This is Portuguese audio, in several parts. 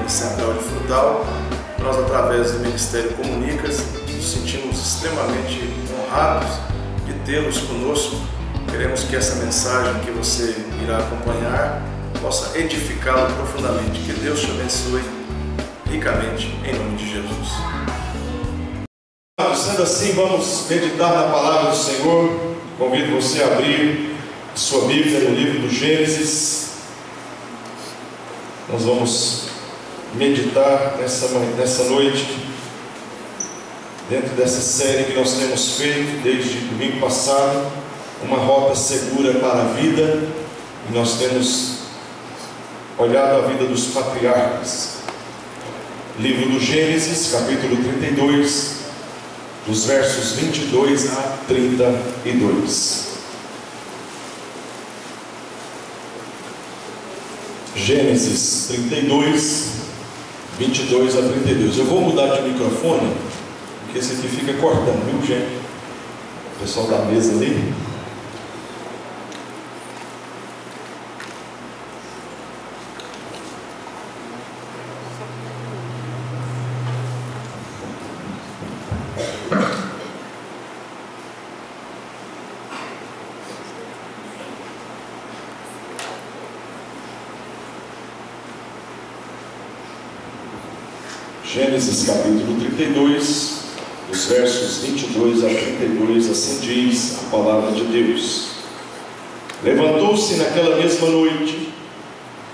Central de Frutal. Nós, através do Ministério Comunicas, nos sentimos extremamente honrados de tê-los conosco. Queremos que essa mensagem que você irá acompanhar possa edificá-lo profundamente. Que Deus te abençoe ricamente, em nome de Jesus. Sendo assim, vamos meditar na palavra do Senhor. Convido você a abrir sua Bíblia no livro do Gênesis. Nós vamos meditar nessa noite, dentro dessa série que nós temos feito desde domingo passado, uma rota segura para a vida, e nós temos olhado a vida dos patriarcas. Livro do Gênesis, capítulo 32, dos versos 22 a 32. Gênesis 32, 22 a 32. Eu vou mudar de microfone, porque esse aqui fica cortando, viu, gente? O pessoal da mesa ali. Gênesis capítulo 32, dos versos 22 a 32, assim diz a palavra de Deus. Levantou-se naquela mesma noite,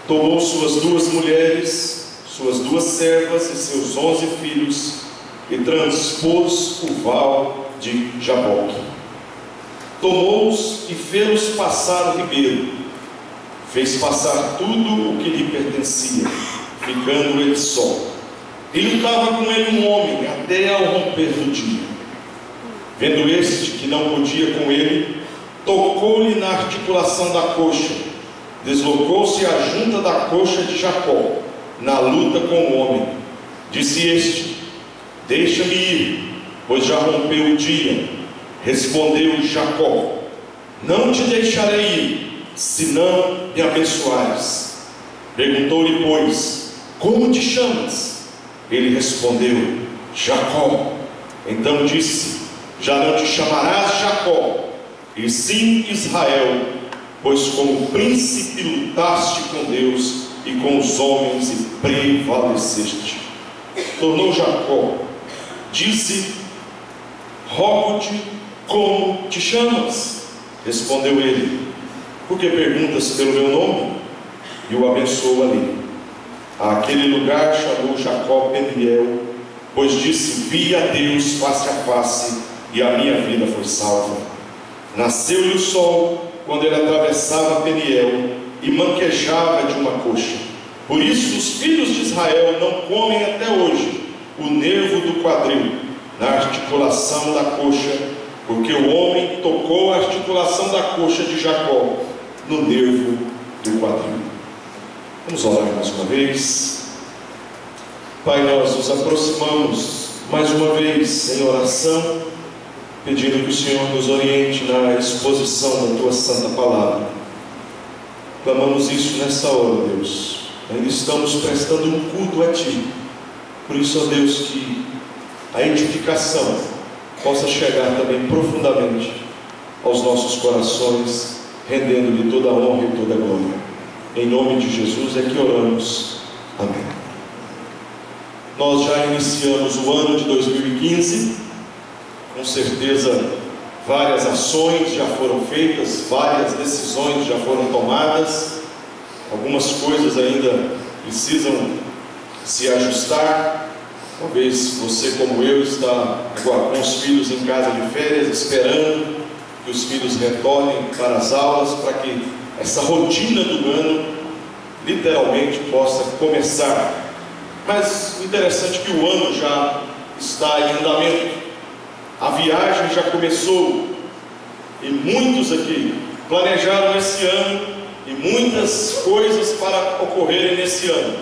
tomou suas 2 mulheres, suas 2 servas e seus 11 filhos, e transpôs o val de Jaboque. Tomou-os e fê-los passar o ribeiro, fez passar tudo o que lhe pertencia, ficando ele só. E lutava com ele um homem até ao romper do dia. Vendo este que não podia com ele, tocou-lhe na articulação da coxa, deslocou-se a junta da coxa de Jacó, na luta com o homem. Disse este: deixa-me ir, pois já rompeu o dia. Respondeu Jacó: não te deixarei ir, se não me abençoares. Perguntou-lhe, pois, como te chamas? Ele respondeu: Jacó. Então disse: já não te chamarás Jacó, e sim Israel, pois como príncipe lutaste com Deus e com os homens e prevaleceste. Tornou Jacó: disse, rogo-te, como te chamas? Respondeu ele: por que perguntas pelo meu nome? E o abençoou ali. Aquele lugar chamou Jacó Peniel, pois disse: vi a Deus face a face, e a minha vida foi salva. Nasceu-lhe o sol quando ele atravessava Peniel, e manquejava de uma coxa. Por isso os filhos de Israel não comem até hoje o nervo do quadril, na articulação da coxa, porque o homem tocou a articulação da coxa de Jacó no nervo do quadril. Vamos orar mais uma vez. Pai, nós nos aproximamos mais uma vez em oração, pedindo que o Senhor nos oriente na exposição da Tua Santa Palavra. Clamamos isso nessa hora, Deus. Ainda estamos prestando um culto a Ti. Por isso, ó Deus, que a edificação possa chegar também profundamente aos nossos corações, rendendo-lhe toda a honra e toda a glória. Em nome de Jesus é que oramos. Amém. Nós já iniciamos o ano de 2015. Com certeza várias ações já foram feitas, várias decisões já foram tomadas. Algumas coisas ainda precisam se ajustar. Talvez você, como eu, está agora com os filhos em casa de férias, esperando que os filhos retornem para as aulas, para que essa rotina do ano literalmente possa começar. Mas o interessante é que o ano já está em andamento, a viagem já começou, e muitos aqui planejaram esse ano, e muitas coisas para ocorrerem nesse ano.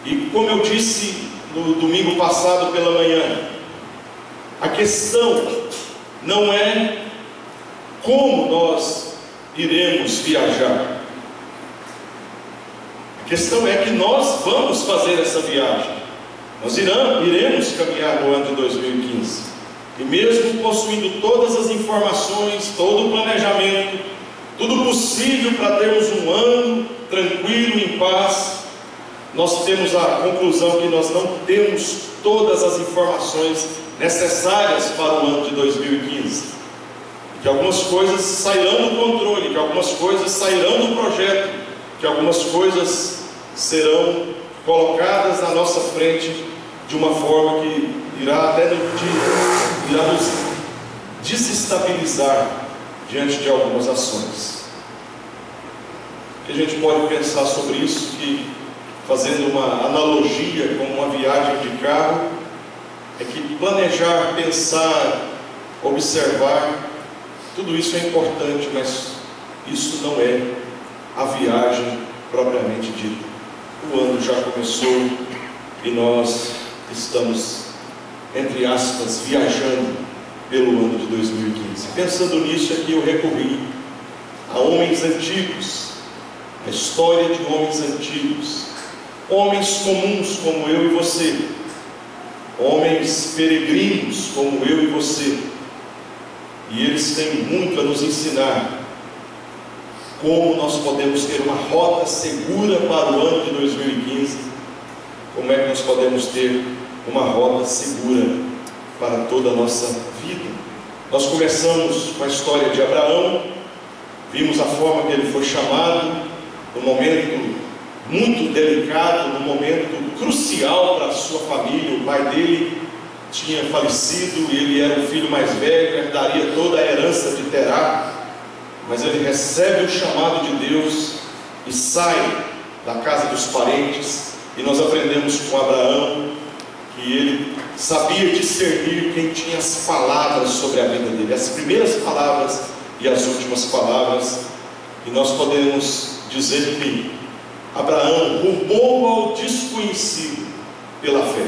E como eu disse no domingo passado pela manhã, a questão não é como nós iremos viajar. A questão é que nós vamos fazer essa viagem. Nós iremos caminhar no ano de 2015. E mesmo possuindo todas as informações, todo o planejamento, tudo possível para termos um ano tranquilo, em paz, nós temos a conclusão que nós não temos todas as informações necessárias para o ano de 2015. Que algumas coisas sairão do controle, que algumas coisas sairão do projeto, que algumas coisas serão colocadas na nossa frente de uma forma que irá até nos desestabilizar diante de algumas ações. E a gente pode pensar sobre isso, que fazendo uma analogia com uma viagem de carro, é que planejar, pensar, observar, tudo isso é importante, mas isso não é a viagem propriamente dita. O ano já começou e nós estamos, entre aspas, viajando pelo ano de 2015. Pensando nisso é que eu recorri a homens antigos, a história de homens antigos, homens comuns como eu e você, homens peregrinos como eu e você, e eles têm muito a nos ensinar como nós podemos ter uma rota segura para o ano de 2015, como é que nós podemos ter uma rota segura para toda a nossa vida. Nós começamos com a história de Abraão, vimos a forma que ele foi chamado, num momento muito delicado, num momento crucial para a sua família. O pai dele tinha falecido, ele era o filho mais velho, herdaria toda a herança de Terá, mas ele recebe o chamado de Deus e sai da casa dos parentes. E nós aprendemos com Abraão que ele sabia discernir quem tinha as palavras sobre a vida dele, as primeiras palavras e as últimas palavras. E nós podemos dizer que Abraão rumou ao desconhecido pela fé.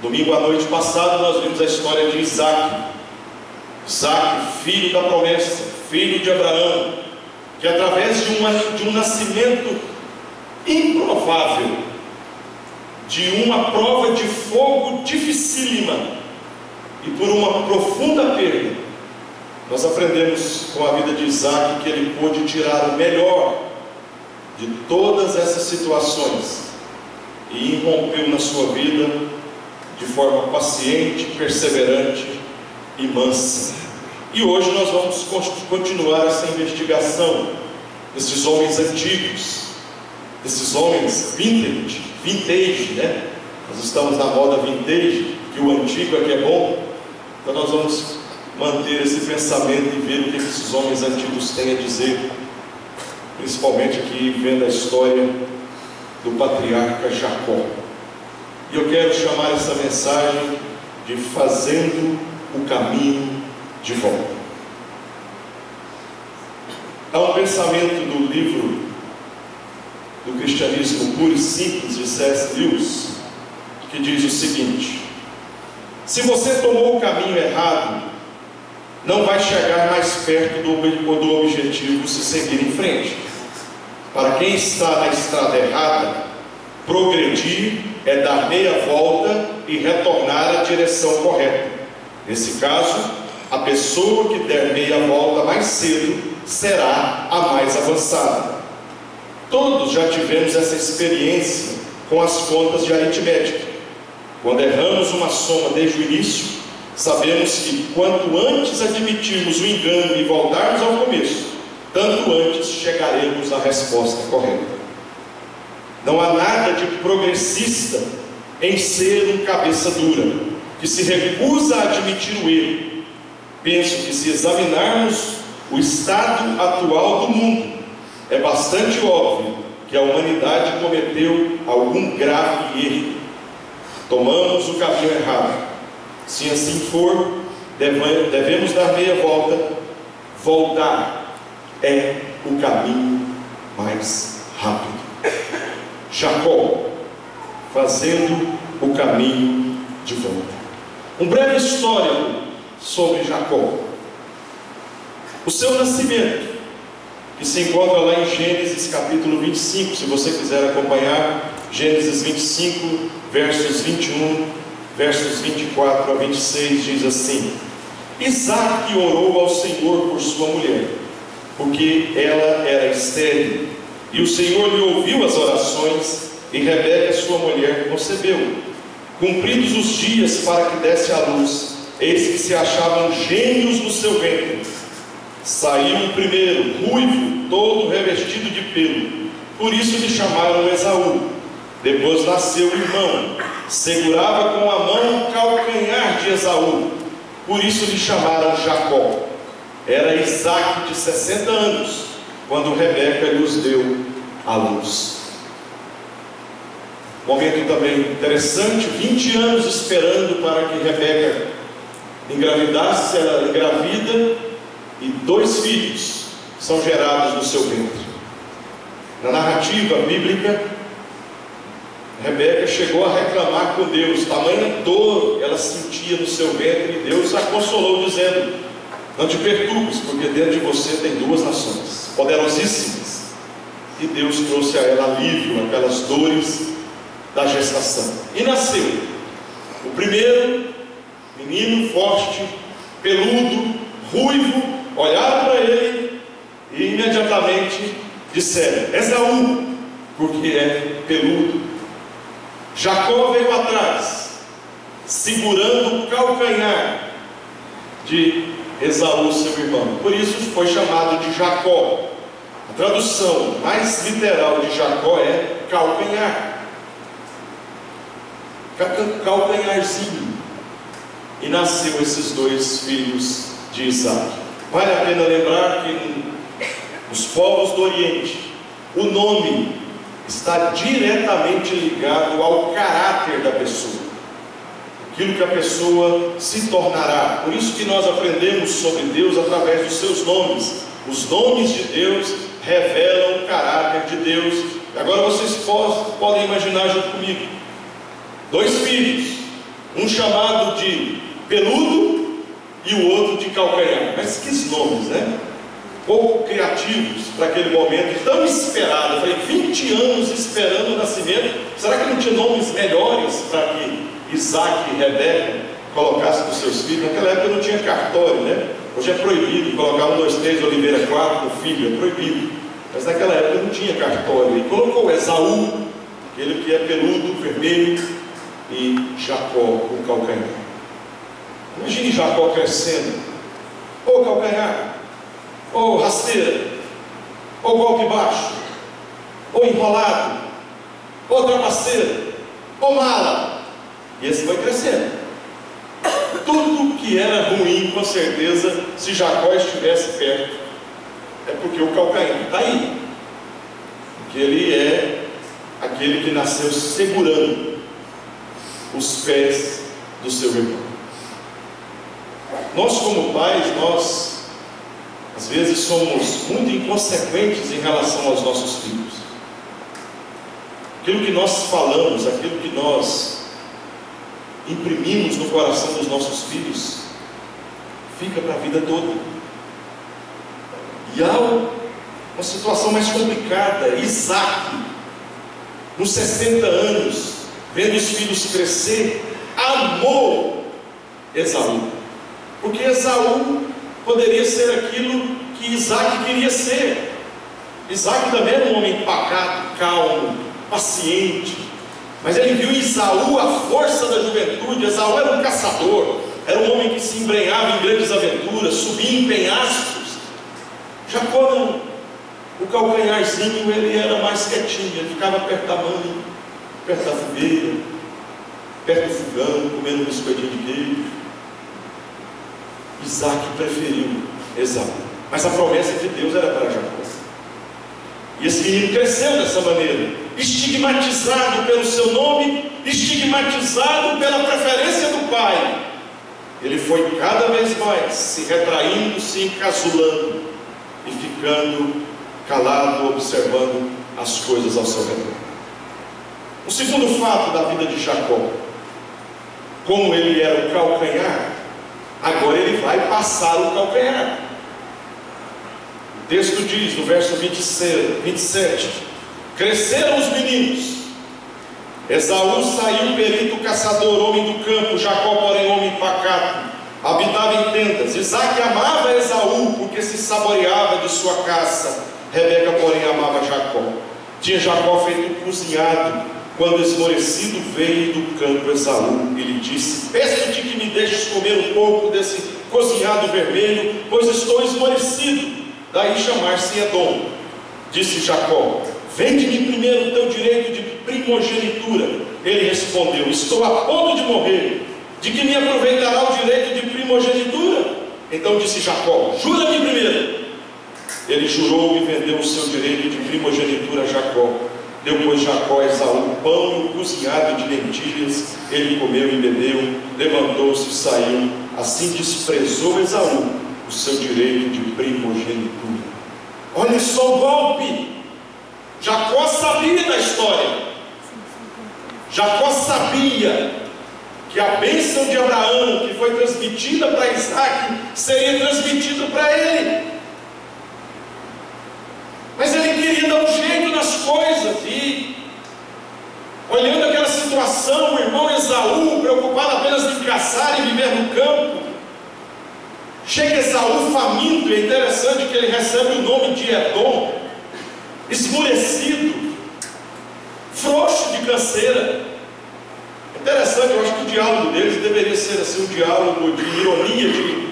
Domingo à noite passado nós vimos a história de Isaac, filho da promessa, filho de Abraão, que através de um nascimento improvável, de uma prova de fogo dificílima e por uma profunda perda, nós aprendemos com a vida de Isaac que ele pôde tirar o melhor de todas essas situações e irrompeu na sua vida de forma paciente, perseverante e mansa. E hoje nós vamos continuar essa investigação desses homens antigos, desses homens vintage, né? Nós estamos na moda vintage, que o antigo é que é bom. Então nós vamos manter esse pensamento e ver o que esses homens antigos têm a dizer, principalmente aqui vendo a história do patriarca Jacó. E eu quero chamar essa mensagem de Fazendo o Caminho de Volta. Há um pensamento do livro do Cristianismo Puro e Simples de C.S. Lewis, que diz o seguinte: se você tomou o caminho errado, não vai chegar mais perto do objetivo se seguir em frente. Para quem está na estrada errada, progredir é dar meia volta e retornar à direção correta. Nesse caso, a pessoa que der meia volta mais cedo será a mais avançada. Todos já tivemos essa experiência com as contas de aritmética. Quando erramos uma soma desde o início, sabemos que quanto antes admitirmos o engano e voltarmos ao começo, tanto antes chegaremos à resposta correta. Não há nada de progressista em ser um cabeça dura, que se recusa a admitir o erro. Penso que se examinarmos o estado atual do mundo, é bastante óbvio que a humanidade cometeu algum grave erro. Tomamos o caminho errado. Se assim for, devemos dar meia volta. Voltar é o caminho mais rápido. Jacó, fazendo o caminho de volta. Um breve histórico sobre Jacó. O seu nascimento, que se encontra lá em Gênesis capítulo 25. Se você quiser acompanhar, Gênesis 25, versos 21, versos 24 a 26, diz assim: Isaque orou ao Senhor por sua mulher, porque ela era estéril, e o Senhor lhe ouviu as orações, e Rebeca, sua mulher, concebeu. Cumpridos os dias para que desse à luz, eis que se achavam gêmeos no seu ventre. Saiu o primeiro, ruivo, todo revestido de pelo, por isso lhe chamaram Esaú. Depois nasceu o irmão, segurava com a mão o calcanhar de Esaú, por isso lhe chamaram Jacó. Era Isaque de 60 anos, quando Rebeca lhes deu à luz. Momento também interessante, 20 anos esperando para que Rebeca engravidasse. Ela engravida e 2 filhos são gerados no seu ventre. Na narrativa bíblica, Rebeca chegou a reclamar com Deus, tamanha dor ela sentia no seu ventre, e Deus a consolou dizendo: não te perturbes, porque dentro de você tem 2 nações poderosíssimas. E Deus trouxe a ela alívio, aquelas dores da gestação. E nasceu o primeiro menino forte, peludo, ruivo. Olharam para ele e imediatamente disseram: Esaú, porque é peludo. Jacó veio atrás, segurando o calcanhar de Esaú, seu irmão. Por isso foi chamado de Jacó. A tradução mais literal de Jacó é calcanhar. Calcanharzinho. E nasceu esses 2 filhos de Isaque. Vale a pena lembrar que nos povos do Oriente, o nome está diretamente ligado ao caráter da pessoa, aquilo que a pessoa se tornará. Por isso que nós aprendemos sobre Deus através dos seus nomes. Os nomes de Deus revelam o caráter de Deus. Agora vocês podem imaginar junto comigo 2 filhos, um chamado de peludo e o outro de calcanhar. Mas que nomes, né? Pouco criativos para aquele momento tão esperado. Eu falei, 20 anos esperando o nascimento. Será que não tinha nomes melhores para que Isaque e Rebeca colocassem dos seus filhos? Naquela época não tinha cartório, né? Hoje é proibido colocar 1, 2, 3, Oliveira 4 no filho, é proibido. Mas naquela época não tinha cartório. E colocou Esaú, aquele que é peludo, vermelho, e Jacó, o calcanhar. Imagine Jacó crescendo. Ô calcanhar, ô rasteira, ô golpe baixo, ô enrolado, ô trapaceiro, ô mala. E esse foi crescendo. Tudo que era ruim, com certeza, se Jacó estivesse perto, é porque o calcanhar está aí. Porque ele é aquele que nasceu segurando os pés do seu irmão. Nós como pais, nós às vezes somos muito inconsequentes em relação aos nossos filhos. Aquilo que nós falamos, aquilo que nós imprimimos no coração dos nossos filhos, fica para a vida toda. E há uma situação mais complicada. Isaque, nos 60 anos, vendo os filhos crescer, amou Esaú, porque Esaú poderia ser aquilo que Isaque queria ser. Isaque também era um homem pacato, calmo, paciente, mas ele viu em Esaú a força da juventude. Esaú era um caçador, era um homem que se embrenhava em grandes aventuras, subia em penhascos. Jacó não. O calcanharzinho, ele era mais quietinho, ele ficava perto da mãe, perto da fogueira, perto do fogão, comendo um biscoitinho de queijo. Isaque preferiu Esaú, mas a promessa de Deus era para Jacó. E esse menino cresceu dessa maneira, estigmatizado pelo seu nome, estigmatizado pela preferência do pai. Ele foi cada vez mais se retraindo, se encasulando e ficando calado, observando as coisas ao seu redor. O segundo fato da vida de Jacó, como ele era o calcanhar, agora ele vai passar o calcanhar. O texto diz, no verso 27, cresceram os meninos, Esaú saiu perito caçador, homem do campo, Jacó, porém, homem pacato, habitava em tendas. Isaque amava Esaú, porque se saboreava de sua caça. Rebeca, porém, amava Jacó. Tinha Jacó feito cozinhado, quando esmorecido veio do campo Esaú, e lhe disse: peço-te que me deixes comer um pouco desse cozinhado vermelho, pois estou esmorecido. Daí chamar-se Edom. Disse Jacó: vende-me primeiro o teu direito de primogenitura. Ele respondeu: estou a ponto de morrer, de que me aproveitará o direito de primogenitura? Então disse Jacó: jura-me primeiro. Ele jurou e vendeu o seu direito de primogenitura a Jacó. Deu, pois, Jacó a Esaú pão e um cozinhado de lentilhas. Ele comeu e bebeu, levantou-se e saiu. Assim desprezou Esaú o seu direito de primogenitura. Olha só o golpe. Jacó sabia da história. Jacó sabia que a bênção de Abraão, que foi transmitida para Isaque, seria transmitida para ele. Mas ele queria dar um jeito nas coisas, e olhando aquela situação, o irmão Esaú, preocupado apenas em caçar e viver no campo, chega Esaú faminto, e é interessante que ele recebe o nome de Edom, esmurecido, frouxo de canseira. Interessante, eu acho que o diálogo deles deveria ser assim, um diálogo de ironia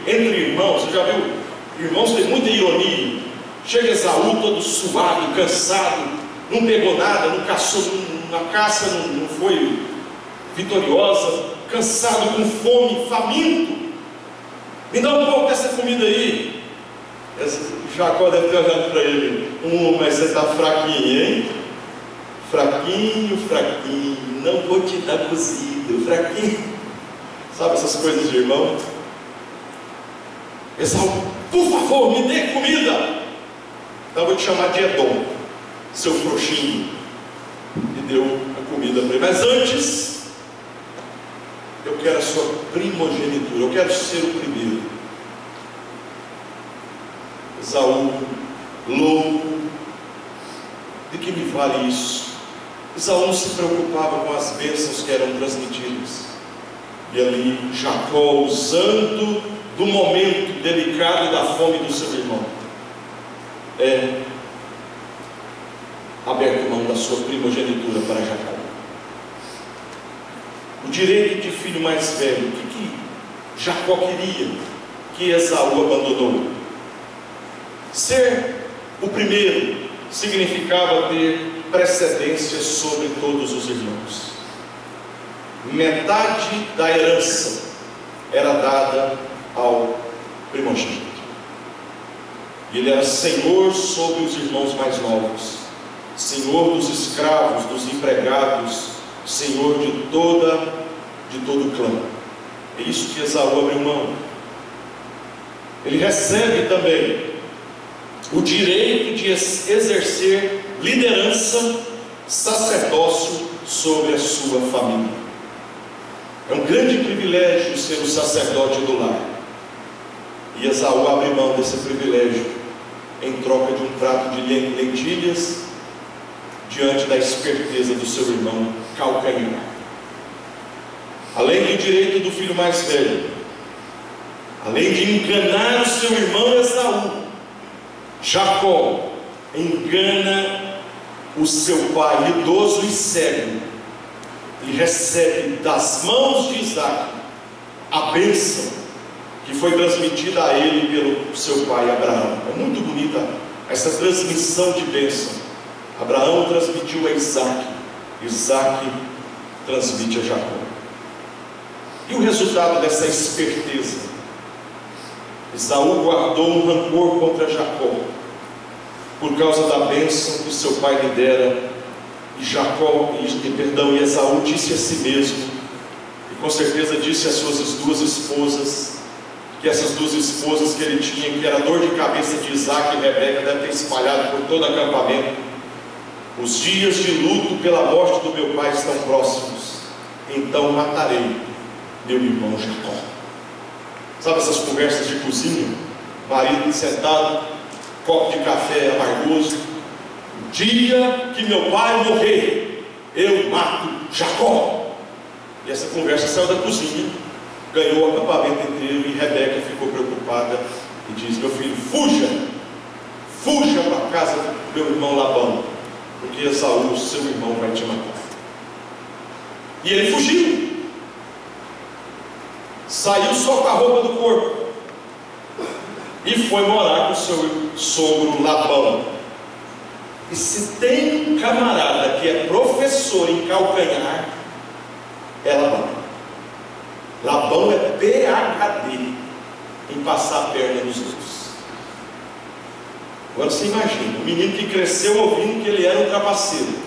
entre irmãos. Você já viu? Irmãos têm muita ironia. Chega Esaú todo suado, cansado, não pegou nada, não caçou, na caça não foi vitoriosa, cansado, com fome, faminto. Me dá um pouco dessa comida aí. Jacó deve ter olhado para ele: mas você está fraquinho, hein? Fraquinho, não vou te dar cozido, fraquinho. Sabe essas coisas de irmão? Esaú: por favor, me dê comida. Então eu vou te chamar de Edom, seu frouxinho. E deu a comida para ele. Mas antes, eu quero a sua primogenitura, eu quero ser o primeiro. Esaú, louco, de que me vale isso? Esaú não se preocupava com as bênçãos que eram transmitidas. E ali Jacó, usando do momento delicado da fome do seu irmão, aberto mão da sua primogenitura para Jacó. O direito de filho mais velho, o que Jacó queria, que Esaú abandonou? Ser o primeiro significava ter precedência sobre todos os irmãos. Metade da herança era dada ao primogênito. Ele era senhor sobre os irmãos mais novos, senhor dos escravos, dos empregados, senhor de todo o clã. É isso que Esaú abriu mão. Ele recebe também o direito de exercer liderança, sacerdócio sobre a sua família. É um grande privilégio ser o sacerdote do lar. E Esaú abre mão desse privilégio em troca de um prato de lentilhas, diante da esperteza do seu irmão calcanhar. Além do direito do filho mais velho, além de enganar o seu irmão Esaú, Jacó engana o seu pai idoso e cego, e recebe das mãos de Isaque a bênção que foi transmitida a ele pelo seu pai Abraão. É muito bonita essa transmissão de bênção. Abraão transmitiu a Isaque, Isaque transmite a Jacó. E o resultado dessa esperteza? Esaú guardou um rancor contra Jacó por causa da bênção que o seu pai lhe dera. E Esaú disse a si mesmo, e com certeza disse às suas duas esposas, que essas duas esposas que ele tinha, que era dor de cabeça de Isaque e Rebeca, deve ter espalhado por todo o acampamento: os dias de luto pela morte do meu pai estão próximos, então matarei meu irmão Jacó. Sabe essas conversas de cozinha? Marido sentado, copo de café amargoso. O dia que meu pai morrer, eu mato Jacó. E essa conversa saiu da cozinha, ganhou o acampamento inteiro, e Rebeca ficou preocupada e diz: meu filho, fuja para a casa do meu irmão Labão, porque Esaú, seu irmão, vai te matar. E ele fugiu, saiu só com a roupa do corpo e foi morar com seu sogro Labão. E se tem um camarada que é professor em calcanhar, é Labão. Labão é PhD em passar a perna nos outros. Agora você imagina, um menino que cresceu ouvindo que ele era um trapaceiro,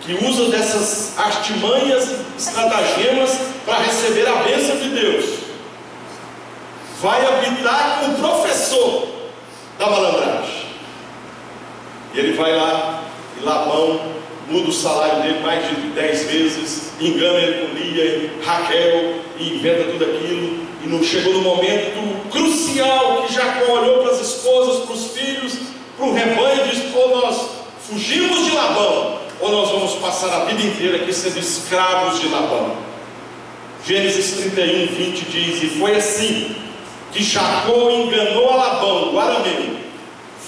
que usa dessas artimanhas, estratagemas para receber a bênção de Deus, vai habitar com o professor da malandragem. E ele vai lá, e Labão muda o salário dele mais de 10 vezes, engana ele com Lia, Raquel, e inventa tudo aquilo. E não chegou no momento crucial que Jacó olhou para as esposas, para os filhos, para o rebanho e disse: ou nós fugimos de Labão, ou nós vamos passar a vida inteira aqui sendo escravos de Labão. Gênesis 31, 20 diz: e foi assim que Jacó enganou a Labão, o arameu,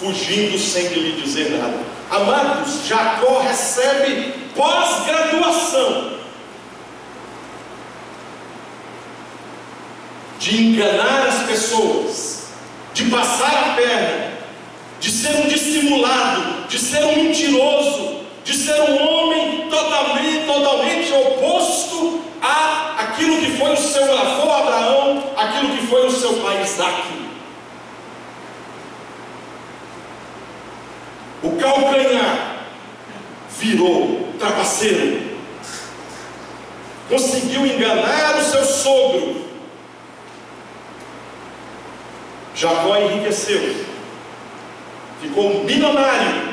fugindo sem lhe dizer nada. Amados, Jacó recebe pós-graduação de enganar as pessoas, de passar a perna, de ser um dissimulado, de ser um mentiroso, de ser um homem totalmente oposto àquilo que foi o seu avô Abraão, aquilo que foi o seu pai Isaac. O calcanhar virou trapaceiro, conseguiu enganar o seu sogro. Jacó enriqueceu, ficou milionário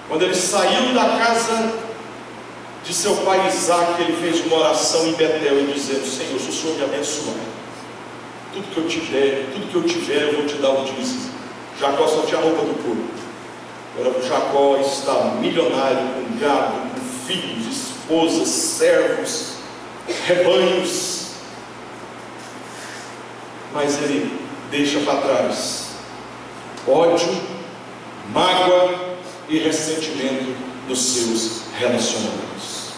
quando ele saiu da casa de seu pai Isaac. Ele fez uma oração em Betel e dizendo: Senhor, se o Senhor me abençoar, tudo que eu te der, tudo que eu tiver, eu vou te dar um dízimo. Jacó só tinha roupa do corpo. Agora Jacó está milionário, com gado, com filhos, esposas, servos, rebanhos. Mas ele deixa para trás ódio, mágoa e ressentimento dos seus relacionamentos.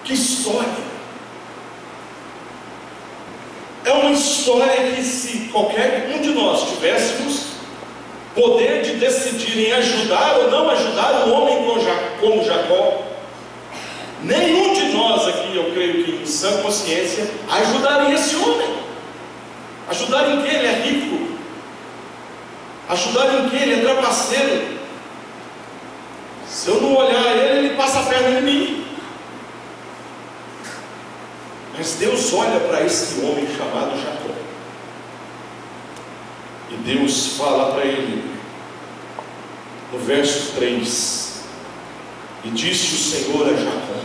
Que história! É uma história que, se qualquer um de nós tivéssemos poder de decidir em ajudar ou não ajudar um homem como Jacó, nenhum de nós aqui, eu creio que em sã consciência, ajudaria esse homem. Ajudar em que ele é rico? Ajudar em que ele é trapaceiro? Se eu não olhar ele passa a perna em mim. Mas Deus olha para esse homem chamado Jacó, e Deus fala para ele no verso 3: e disse o Senhor a Jacó.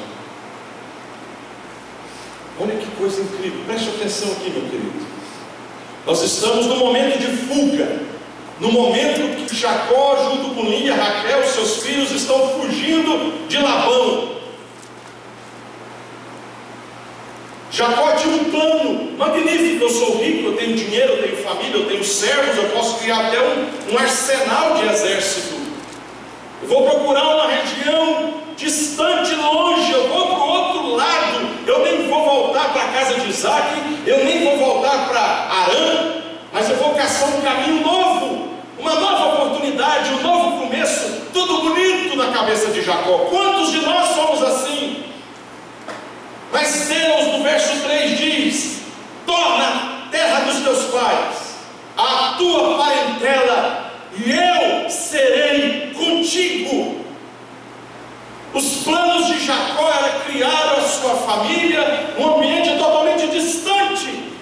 Olha que coisa incrível, preste atenção aqui, meu querido. Nós estamos no momento de fuga, no momento que Jacó, junto com Lia, Raquel, seus filhos, estão fugindo de Labão. Jacó tinha um plano magnífico: eu sou rico, eu tenho dinheiro, eu tenho família, eu tenho servos, eu posso criar até um arsenal de exército. Eu vou procurar uma região distante, longe, eu vou para o outro lado, eu nem vou voltar para a casa de Isaac, eu nem vou voltar para Arã, mas eu vou caçar um caminho novo, uma nova oportunidade, um novo começo, tudo bonito na cabeça de Jacó. Quantos de nós somos assim? Mas Deus, no verso 3 diz: torna a terra dos teus pais, a tua parentela, e eu serei contigo. Os planos de Jacó era criar a sua família num ambiente totalmente distante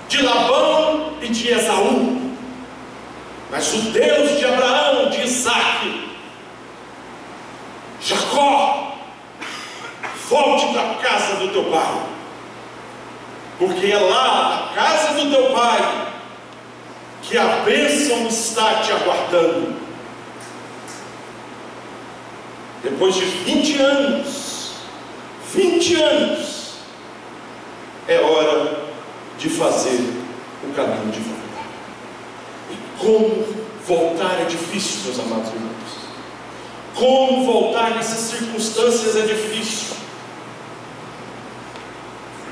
de Labão e de Esaú. Mas o Deus de Abraão, de Isaac: Jacó, volte para a casa do teu pai, porque é lá, na casa do teu pai, que a bênção está te aguardando. Depois de 20 anos, é hora de fazer o caminho de volta. E como voltar é difícil, meus amados irmãos. Como voltar nessas circunstâncias é difícil.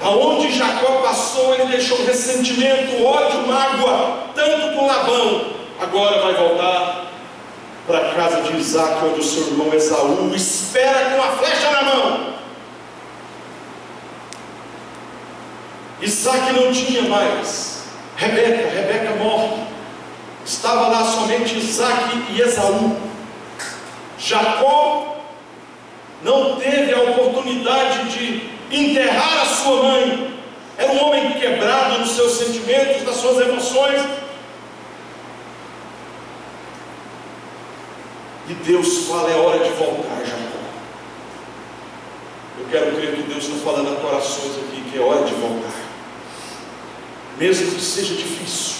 Aonde Jacó passou, ele deixou ressentimento, ódio, mágoa, tanto com Labão. Agora vai voltar para a casa de Isaac, onde o seu irmão Esaú espera com a flecha na mão. Isaac não tinha mais Rebeca morre. Estava lá somente Isaac e Esaú. Jacó não teve a oportunidade de enterrar a sua mãe. Era um homem quebrado nos seus sentimentos, nas suas emoções. E Deus fala: é hora de voltar, Jacó. Eu quero crer que Deus está falando a corações aqui que é hora de voltar. Mesmo que seja difícil,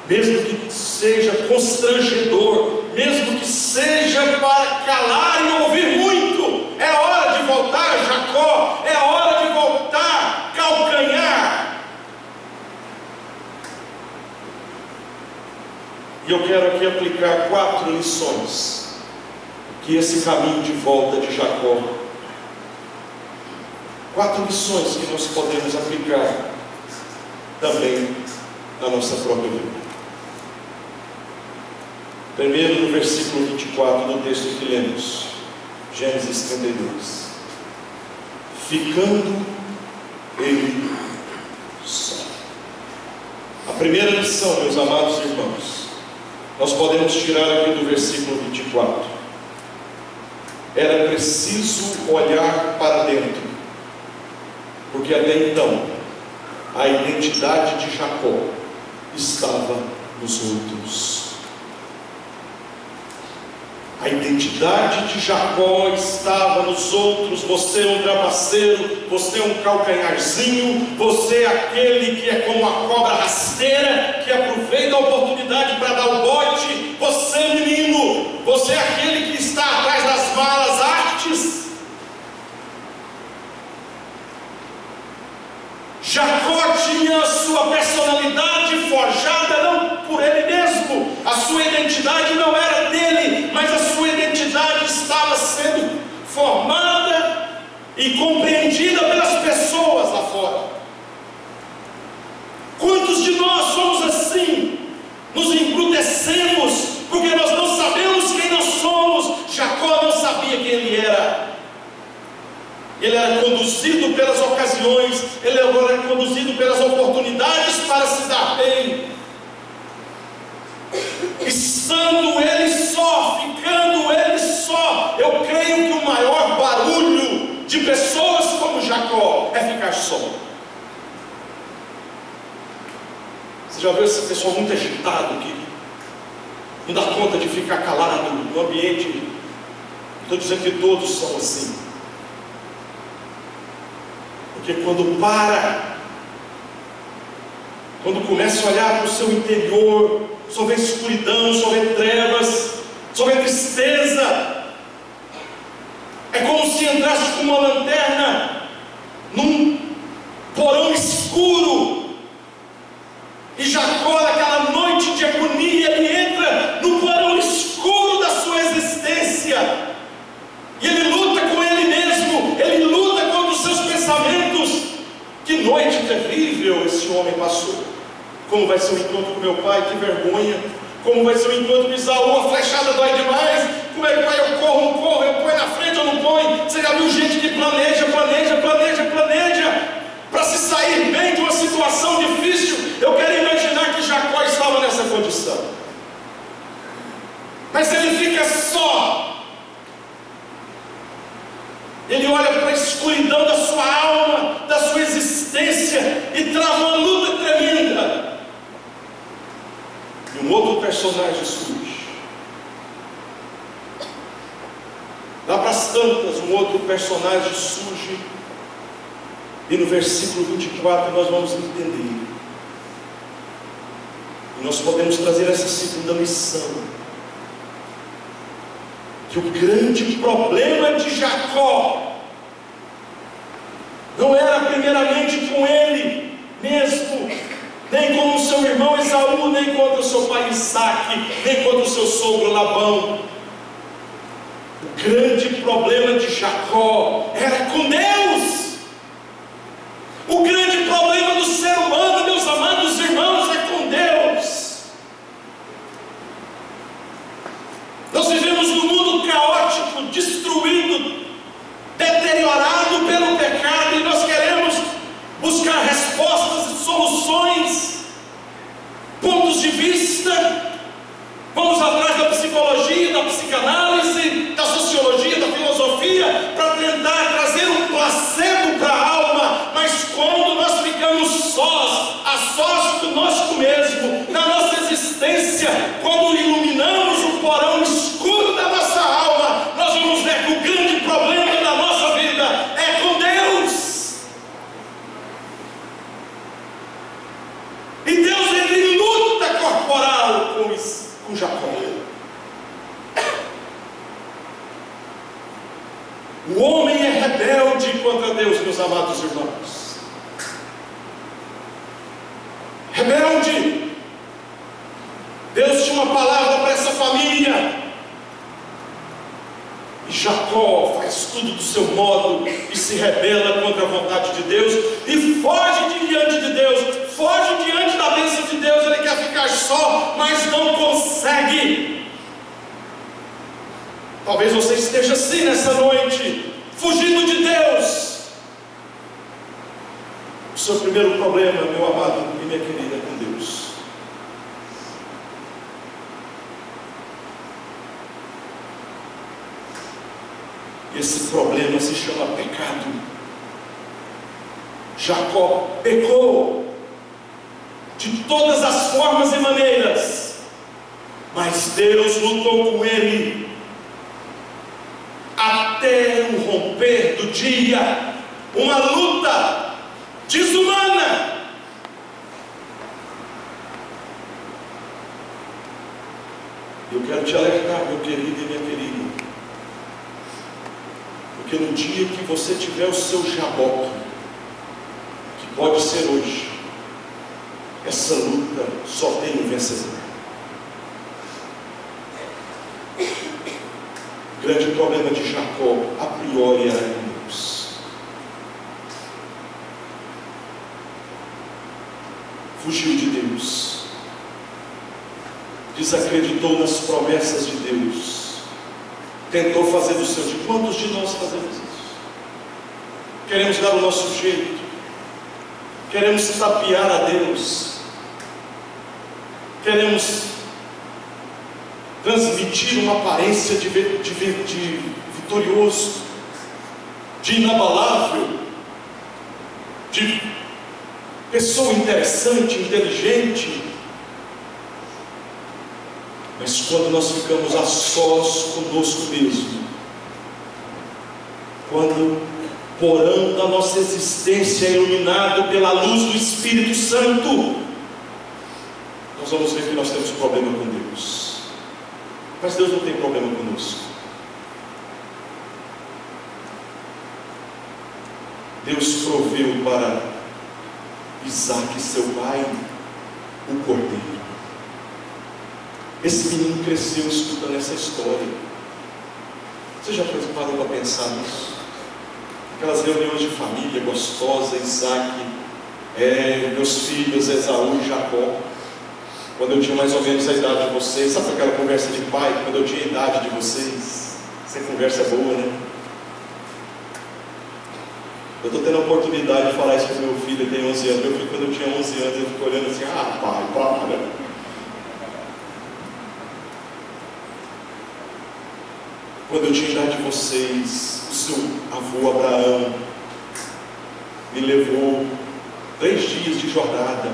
mesmo que seja constrangedor, mesmo que seja para calar e ouvir muito, é hora de voltar, Jacó, é hora de voltar, calcanhar. E eu quero aqui aplicar 4 lições que esse caminho de volta de Jacó, 4 lições que nós podemos aplicar também na nossa própria vida. Primeiro, no versículo 24 do texto que lemos, Gênesis 32. Ficando ele só. A primeira lição, meus amados irmãos, nós podemos tirar aqui do versículo 24. Era preciso olhar para dentro, porque até então a identidade de Jacó estava nos outros. A identidade de Jacó estava nos outros. Você é um trapaceiro, você é um calcanharzinho, você é aquele que é como a cobra rasteira, que aproveita a oportunidade para dar o bote. Você, menino, você é aquele que está atrás das malas artes. Jacó tinha a sua personalidade forjada não por ele mesmo. A sua identidade não era dele, mas a sua identidade estava sendo formada e compreendida pelas pessoas lá fora. Quantos de nós somos assim? Nos embrutecemos porque nós não sabemos quem nós somos. Jacó não sabia quem ele era. Ele era conduzido pelas ocasiões, ele era conduzido pelas oportunidades para se dar bem. Estando ele só, ficando ele só, eu creio que o maior barulho de pessoas como Jacó é ficar só. Você já viu essa pessoa muito agitada, que não dá conta de ficar calado no ambiente? Não estou dizendo que todos são assim. Porque quando começa a olhar para o seu interior, só vê escuridão, só vê trevas, só vê tristeza. É como se entrasse com uma lanterna num porão escuro. E Jacó, naquela noite de agonia, ele entra no porão escuro da sua existência. E ele luta com ele mesmo, ele luta contra os seus pensamentos. Que noite terrível esse homem passou. Como vai ser o encontro com meu pai? Que vergonha. Como vai ser o encontro com Isaú? A flechada dói demais. Como é que vai? Eu corro, não corro? Eu ponho na frente ou não ponho? Você já viu gente que planeja para se sair bem de uma situação difícil? Eu quero imaginar que Jacó estava nessa condição. Mas ele fica só. Ele olha para a escuridão da sua alma, da sua existência, e trava uma luta tremenda. E um outro personagem surge. Lá para as tantas, um outro personagem surge. E no versículo 24 nós vamos entender E nós podemos trazer essa segunda lição, que o grande problema de Jacó não era primeiramente com ele mesmo, nem com o seu irmão Esaú, nem contra o seu pai Isaque, nem contra o seu sogro Labão. O grande problema de Jacó era com Deus. O grande problema do ser humano, meus amados irmãos, é com Deus. Nós vivemos num mundo caótico, destruído, deteriorado pelo pecado, e nós queremos buscar respostas e soluções, pontos de vista. Vamos atrás da psicologia, da psicanálise, da sociologia, da filosofia, para tentar trazer um placebo para a alma. Mas quando nós ficamos sós, a sós conosco mesmo, na nossa existência, quando iluminamos o porão escuro da nossa alma, nós vamos ver que o grande problema da nossa vida é com Deus. E Deus entra em luta corporal com Jacó. O homem é rebelde contra Deus, meus amados irmãos. Rebelde. Deus tinha uma palavra para essa família, e Jacó faz tudo do seu modo e se rebela contra a vontade de Deus e foge diante de Deus, foge diante da bênção de Deus. Ele quer ficar só, mas não consegue. Talvez você esteja assim nessa noite, fugindo de Deus. O seu primeiro problema, meu amado e minha querida, é com Deus. Esse problema se chama pecado. Jacó pecou de todas as formas e maneiras, mas Deus lutou com ele até o romper do dia. Uma luta desumana. Eu quero te alertar, meu querido e minha querida, porque no dia que você tiver o seu jaboque, que pode ser hoje, essa luta só tem um vencedor. O grande problema de Jacó, a priori, era com Deus. Fugiu de Deus, desacreditou nas promessas de Deus, tentou fazer do seu jeito. Quantos de nós fazemos isso? Queremos dar o nosso jeito, queremos tapear a Deus, queremos transmitir uma aparência de vitorioso, de inabalável, de pessoa interessante, inteligente. Mas quando nós ficamos a sós conosco mesmo, quando o porão da nossa existência é iluminado pela luz do Espírito Santo, nós vamos ver que nós temos problema com Deus. Mas Deus não tem problema conosco. Deus proveu para Isaque, seu pai, o cordeiro. Esse menino cresceu escutando essa história. Você já parou para pensar nisso? Aquelas reuniões de família gostosa, Isaque, meus filhos, Esaú e Jacó. Quando eu tinha mais ou menos a idade de vocês, sabe aquela conversa de pai? Quando eu tinha a idade de vocês, essa conversa é boa, né? Eu estou tendo a oportunidade de falar isso para o meu filho, ele tem 11 anos. Meu filho, quando eu tinha 11 anos, ele ficou olhando assim: ah, pai, para. Quando eu tinha a idade de vocês, o seu avô Abraão me levou 3 dias de jornada.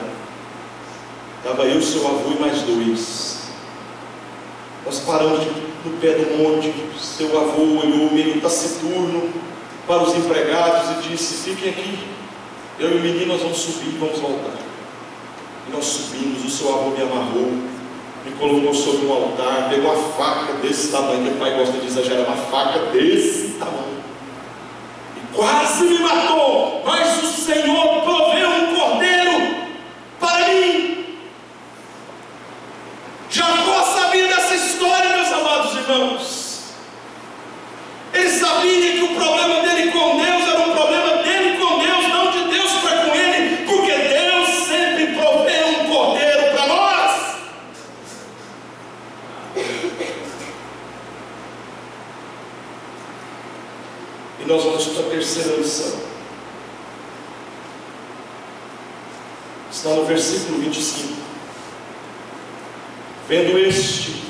Estava eu, seu avô e mais 2. Nós paramos no pé do monte. Seu avô olhou meio taciturno para os empregados e disse: fiquem aqui, eu e o menino nós vamos subir e vamos voltar. E nós subimos, o seu avô me amarrou, me colocou sobre um altar, pegou uma faca desse tamanho, que o pai gosta de exagerar, uma faca desse tamanho, e quase me matou, mas o Senhor proveu um cordeiro para mim. Jacó sabia dessa história, meus amados irmãos. Ele sabia que o problema dele com Deus era um problema dele com Deus, não de Deus para com ele, porque Deus sempre provê um cordeiro para nós. E nós vamos para a terceira lição. Está no versículo 25. Vendo este,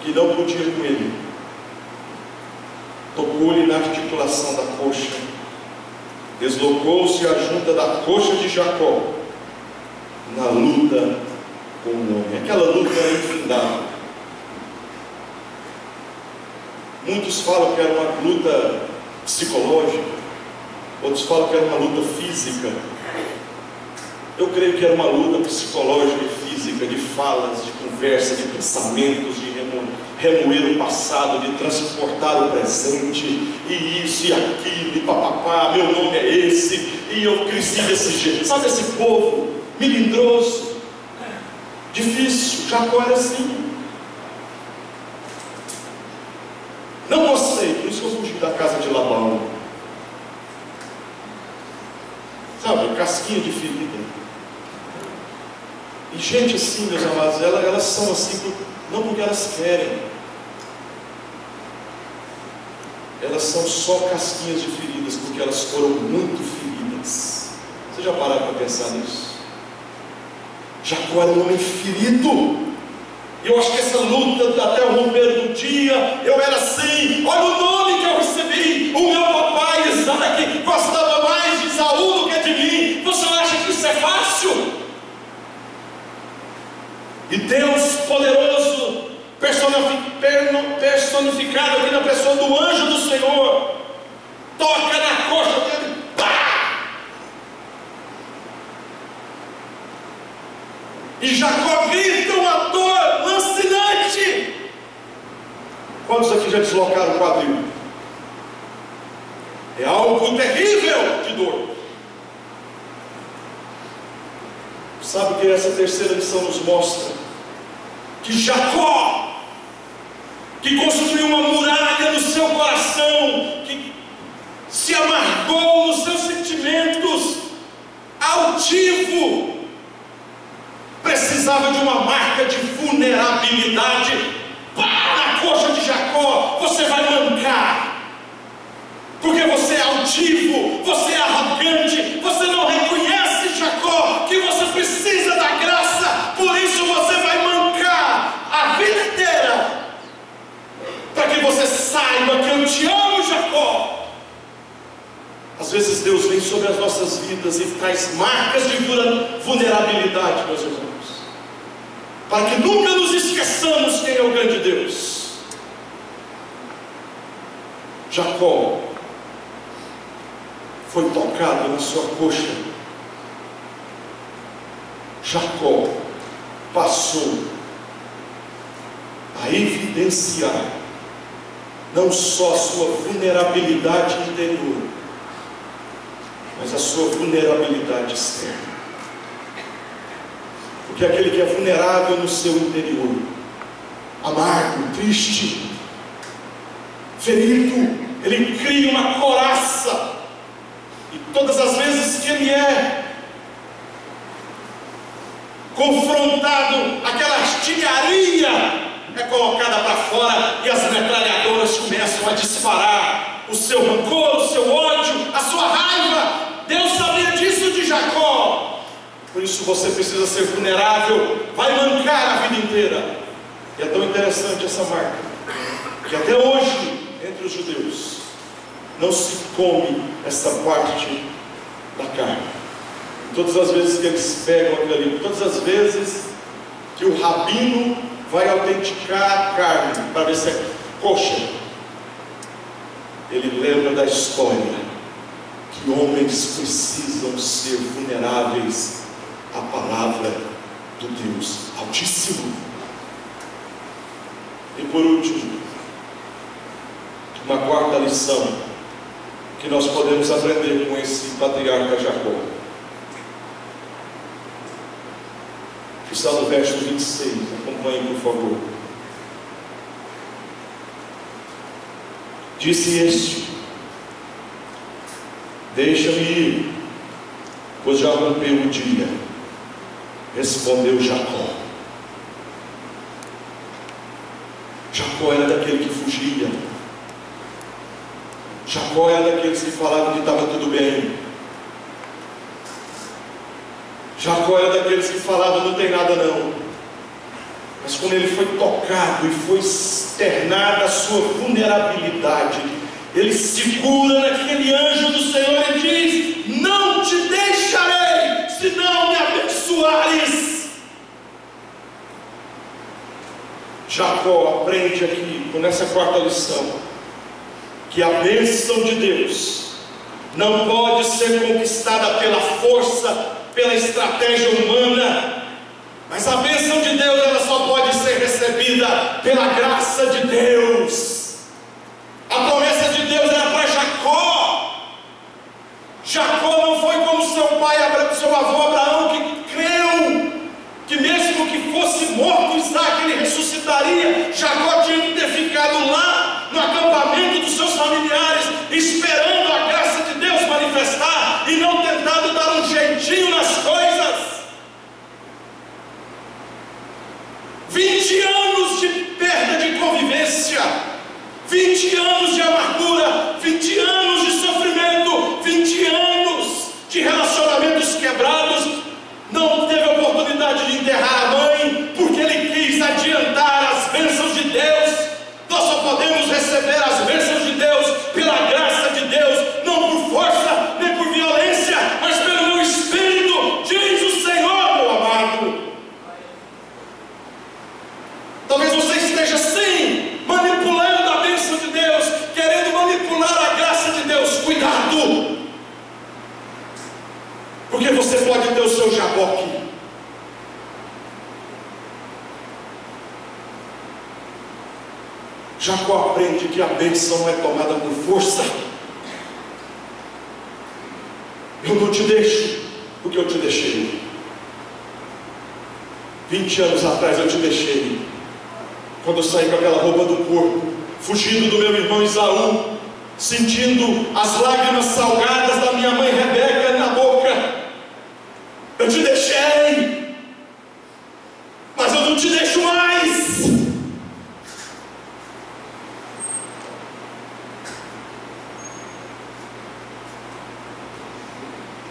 que não podia com ele, tocou-lhe na articulação da coxa, deslocou-se a junta da coxa de Jacó, na luta com o homem. Aquela luta era infindável. Muitos falam que era uma luta psicológica, outros falam que era uma luta física. Eu creio que era uma luta psicológica e física, de falas, de conversa, de pensamentos, de remoer o passado, de transportar o presente, e isso e aquilo, e papapá, meu nome é esse, e eu cresci desse jeito. Sabe esse povo melindroso, difícil? Jacó era assim. Não gostei, por isso que eu fugi da casa de Labão. Sabe, casquinha de ferida. E gente assim, meus amados, elas são assim, não porque elas querem. Elas são só casquinhas de feridas, porque elas foram muito feridas. Você já pararam para pensar nisso? Jacó era um homem ferido. E eu acho que essa luta, até o romper do dia, eu era assim. Olha o nome que eu recebi. O meu papai Isaac gostava mais de Saul do que de mim. Você acha que isso é fácil? E Deus poderoso, personificado aqui na pessoa do anjo do Senhor, toca na coxa dele, pá! E Jacó grita uma dor lancinante. Quantos aqui já deslocaram o quadril? É algo terrível de dor. Sabe o que essa terceira lição nos mostra? Que Jacó, que construiu uma muralha no seu coração, que se amargou nos seus sentimentos, altivo, precisava de uma marca de vulnerabilidade. Pá, na coxa de Jacó, você vai mancar, porque você é altivo, você é arrogante, você não reconhece, Jacó, que você precisa da graça, por isso você vai mancar a vida inteira, para que você saiba que eu te amo, Jacó. Às vezes Deus vem sobre as nossas vidas e traz marcas de vulnerabilidade, meus irmãos, para que nunca nos esqueçamos quem é o grande Deus. Jacó foi tocado na sua coxa. Jacó passou a evidenciar não só a sua vulnerabilidade interior, mas a sua vulnerabilidade externa. Porque aquele que é vulnerável no seu interior, amargo, triste, ferido, ele cria uma coraça. E todas as vezes que ele é confrontado, aquela artilharia é colocada para fora e as metralhadoras começam a disparar o seu rancor, o seu ódio, a sua raiva. Deus sabia disso de Jacó. Por isso você precisa ser vulnerável, vai mancar a vida inteira. E é tão interessante essa marca, que até hoje, entre os judeus, não se come essa parte da carne. Todas as vezes que eles pegam aquilo ali, todas as vezes que o rabino vai autenticar a carne para ver se é coxa, ele lembra da história que homens precisam ser vulneráveis a palavra do Deus Altíssimo. E por último, uma quarta lição que nós podemos aprender com esse patriarca Jacó está no verso 26, acompanhe por favor. Disse este: deixa-me ir, pois já rompeu o dia. Respondeu Jacó. Jacó era daquele que fugia. Jacó era daqueles que falavam que estava tudo bem. Jacó era daqueles que falavam não tem nada não. Mas quando ele foi tocado e foi externada a sua vulnerabilidade, ele segura naquele anjo do Senhor e diz: não te deixarei, se não me abençoares. Jacó aprende aqui, nessa quarta lição, que a bênção de Deus não pode ser conquistada pela força, pela estratégia humana, mas a bênção de Deus ela só pode ser recebida pela graça de Deus. A promessa de Deus era para Jacó. Jacó não foi como seu pai, seu avô Abraão, que creu que mesmo que fosse morto Isaac, ele ressuscitaria. Jacó tinha que ter ficado lá no acampamento dos seus familiares, esperando a graça de Deus manifestar, e não tentado dar um jeitinho nas coisas. 20 anos de perda de convivência, 20 anos de amargura, 20 anos de sofrimento, 20 anos de relacionamentos quebrados. Não teve oportunidade de enterrar a mãe, porque ele quis adiantar as bênçãos de Deus. Nós só podemos receber as bênçãos de Deus pela graça de Deus, não por força, nem por violência, mas pelo meu Espírito, diz o Senhor, meu amado. Talvez você esteja assim, manipulando a bênção de Deus, querendo manipular a graça de Deus. Cuidado, porque você pode ter o seu jaboque. Jacó aprende que a bênção não é tomada por força. Eu não te deixo, porque eu te deixei. 20 anos atrás eu te deixei, quando eu saí com aquela roupa do corpo, fugindo do meu irmão Esaú, sentindo as lágrimas salgadas da minha mãe Rebeca na boca. Eu te deixei, mas eu não te deixo mais.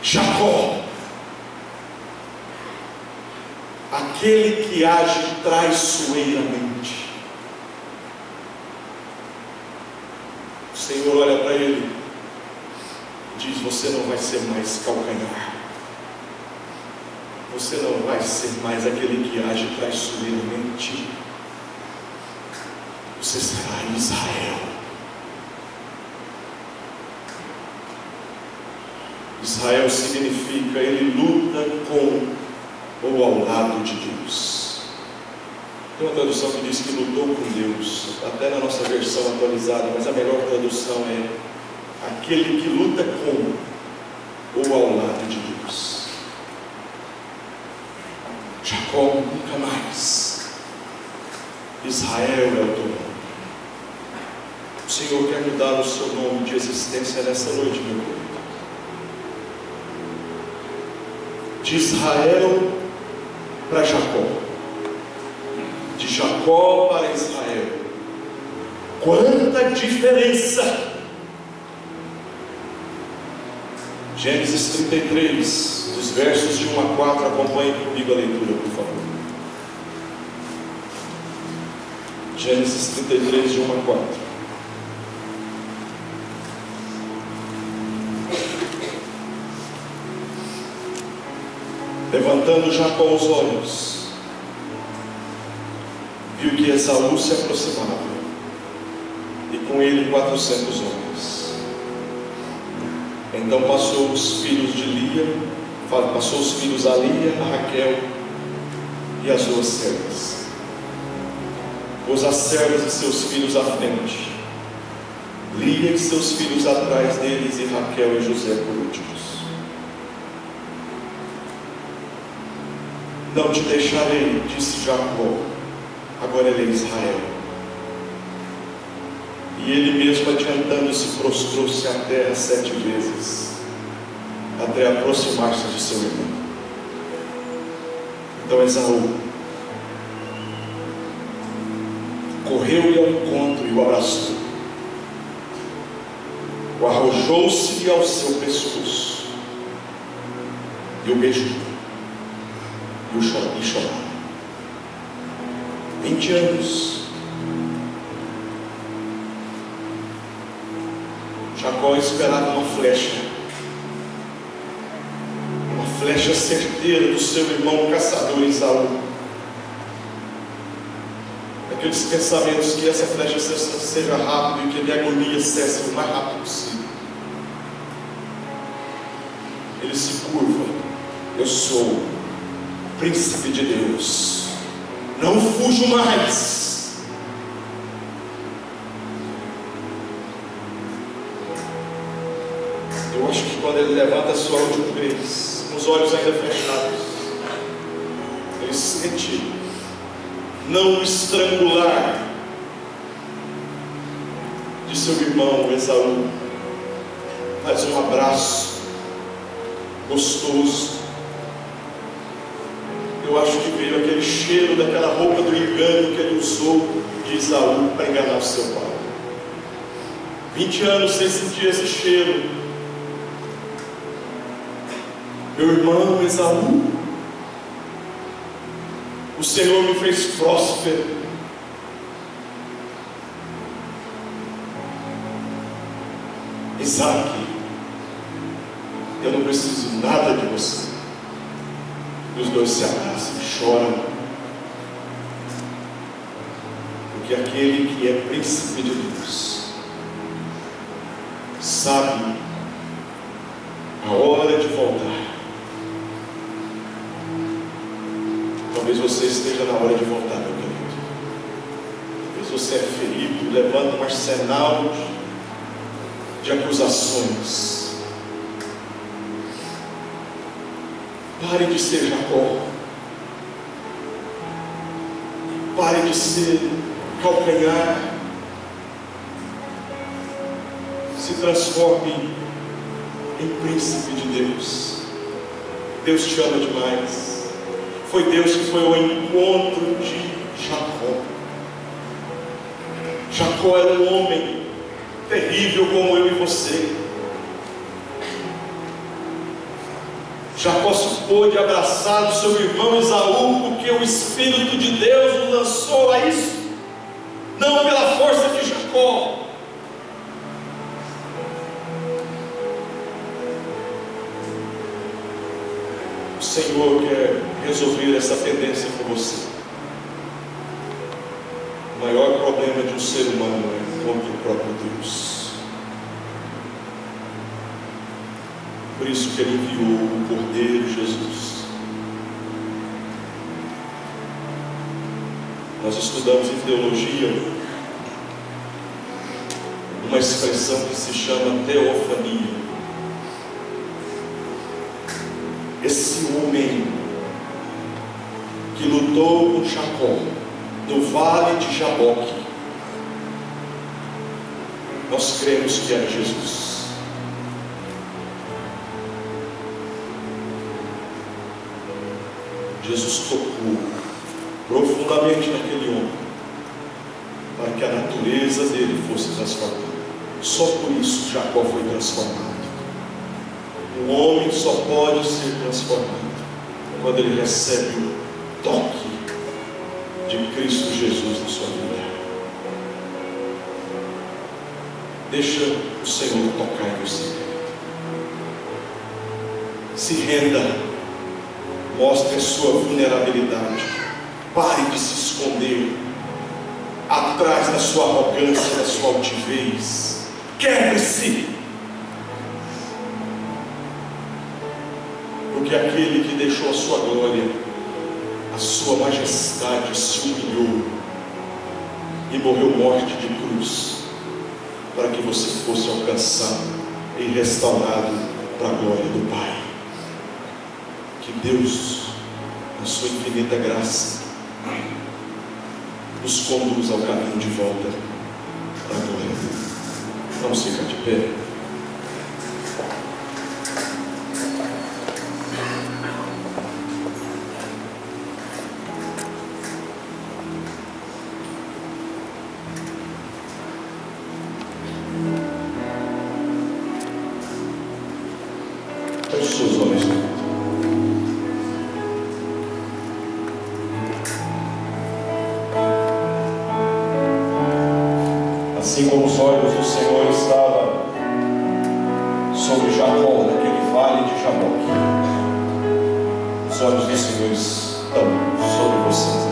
Jacó, aquele que age traiçoeiramente, o Senhor olha para ele e diz: você não vai ser mais calcanhar, você não vai ser mais aquele que age traiçoeiramente, você será Israel. Israel significa ele luta com ou ao lado de Deus. Tem uma tradução que diz que lutou com Deus, até na nossa versão atualizada, mas a melhor tradução é aquele que luta com ou ao lado de Deus. Jacó nunca mais. Israel é o teu nome. O Senhor quer mudar o seu nome de existência nessa noite, meu irmão. De Israel para Jacó, de Jacó para Israel. Quanta diferença! Gênesis 33, dos versos de 1 a 4, acompanhe comigo a leitura, por favor. Gênesis 33, de 1 a 4. Levantando Jacó os olhos, viu que Esaú se aproximava, e com ele 400 homens. Então passou os filhos de Lia passou os filhos a Lia, a Raquel e as duas servas. Pôs as servas e seus filhos à frente, Lia e seus filhos atrás deles, e Raquel e José por últimos. Não te deixarei, disse Jacó, agora ele é Israel. E ele mesmo, adiantando-se, prostrou-se à terra 7 vezes, até aproximar-se de seu irmão. Então Esaú correu-lhe ao encontro e o abraçou, o arrojou-se-lhe ao seu pescoço e o beijou e chorava. 20 anos Jacó esperava uma flecha certeira do seu irmão caçador Esaú. Aqueles pensamentos que essa flecha seja rápida e que a minha agonia cesse o mais rápido possível. Ele se curva: eu sou príncipe de Deus, não fujo mais. Eu acho que quando ele levanta a sua última vez, com os olhos ainda fechados, ele sente não o estrangular de seu irmão Esaú, mas um abraço gostoso. Eu acho que veio aquele cheiro daquela roupa do engano que ele usou de Esaú para enganar o seu pai. 20 anos sem sentir esse cheiro. Meu irmão Esaú, o Senhor me fez próspero. Isaac, eu não preciso nada de você. E os dois se abraçam e choram, porque aquele que é príncipe de Deus sabe a hora de voltar. Talvez você esteja na hora de voltar, meu querido. Talvez você é ferido, levando um arsenal de acusações. Pare de ser Jacó. Pare de ser calcanhar. Se transforme em príncipe de Deus. Deus te ama demais. Foi Deus que foi ao encontro de Jacó. Jacó era um homem terrível como eu e você. Jacó se pôde abraçar o seu irmão Esaú, porque o Espírito de Deus o lançou a isso, não pela força de Jacó. O Senhor quer resolver essa pendência com você. O maior problema de um ser humano é contra o próprio Deus. Por isso que Ele enviou o Cordeiro Jesus. Nós estudamos em teologia uma expressão que se chama teofania. Esse homem que lutou com Jacó no vale de Jaboque, nós cremos que era Jesus. Jesus tocou profundamente naquele homem, para que a natureza dele fosse transformada. Só por isso Jacó foi transformado. O homem só pode ser transformado quando ele recebe o toque de Cristo Jesus na sua vida. Deixa o Senhor tocar em você. Se renda. Mostre a sua vulnerabilidade. Pare de se esconder atrás da sua arrogância, da sua altivez. Quebre-se. Porque aquele que deixou a sua glória, a sua majestade, se humilhou e morreu morte de cruz, para que você fosse alcançado e restaurado para a glória do Pai. Que Deus, na sua infinita graça, nos conduz ao caminho de volta para a glória dele. Vamos ficar de pé. Feche os seus olhos. Assim como os olhos do Senhor estavam sobre Jacó, naquele vale de Jaboque, os olhos do Senhor estão sobre vocês.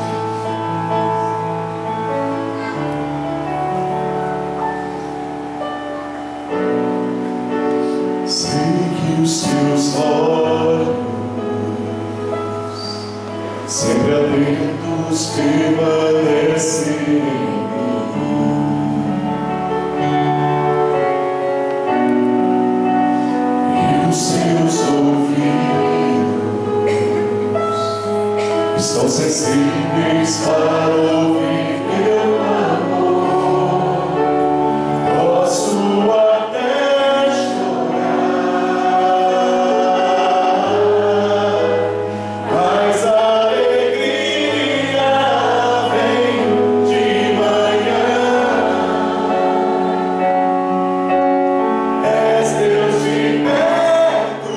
Os teus olhos sempre atentos permanecem em mim, e os teus ouvidos estão sensíveis para ouvir meu amor. Posso até chorar, mas a alegria vem de manhã. És Deus de perto,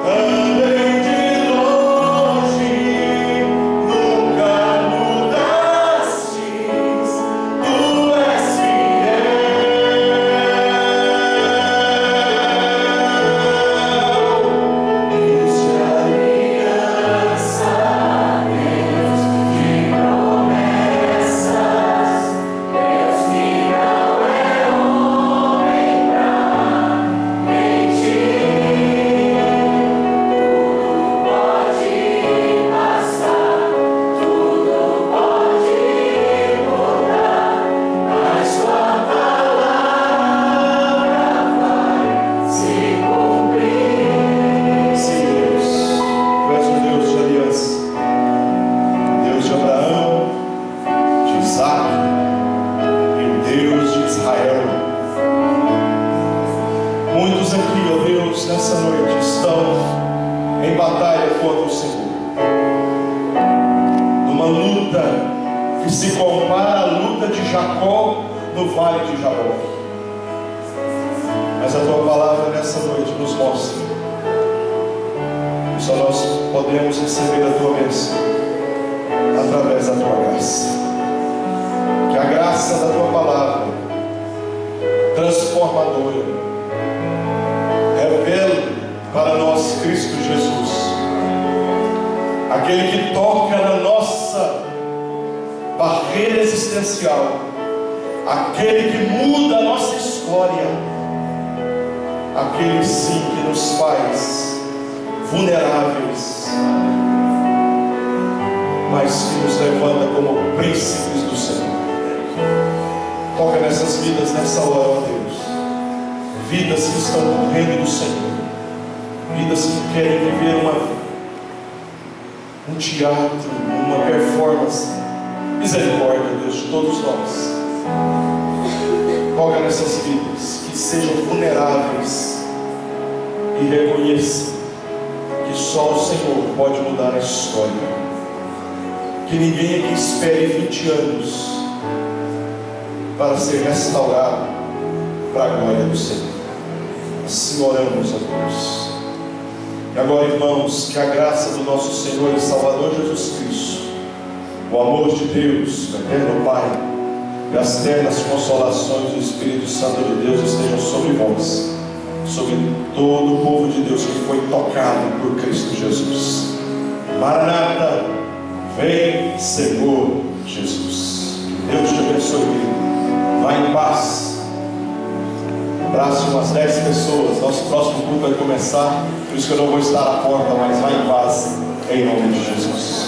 também de longe, nunca mudastes, tu és fiel. Deus de aliança, Deus de promessas, Deus que não é homem pra mentir. Tudo pode passar, tudo pode mudar, mas sua palavra vai se cumprir. Sim, Deus, tu és um Deus de aliança, Deus de Abraão, de Isaac e o Deus de Israel. Muitos aqui, ó Deus, nessa noite estão em batalha contra o Senhor, numa luta que se compara à luta de Jacó no vale de Jaboque. Mas a tua palavra nessa noite nos mostra que só nós podemos receber a tua bênção através da tua graça. Que a graça da tua palavra transformadora revela para nós Cristo Jesus, aquele que toca na nossa barreira existencial, aquele que muda a nossa história, aquele sim que nos faz vulneráveis, mas que nos levanta como príncipes do Senhor. Toca nessas vidas nessa hora, ó Deus, vidas que estão no reino do Senhor, vidas que querem viver um teatro, uma performance. Misericórdia, Deus, de todos nós. Toca nessas vidas que sejam vulneráveis e reconheçam que só o Senhor pode mudar a história. Que ninguém aqui espere 20 anos para ser restaurado para a glória do Senhor. Assim oramos a Deus. E agora, irmãos, que a graça do nosso Senhor e Salvador Jesus Cristo, o amor de Deus, o eterno Pai, e as ternas consolações do Espírito Santo de Deus estejam sobre vós, sobre todo o povo de Deus que foi tocado por Cristo Jesus. Maranata, vem, Senhor Jesus. Que Deus te abençoe, querido. Vá em paz. Abrace umas 10 pessoas. Nosso próximo culto culto vai começar, por isso que eu não vou estar à porta, mas vai em paz, em nome de Jesus.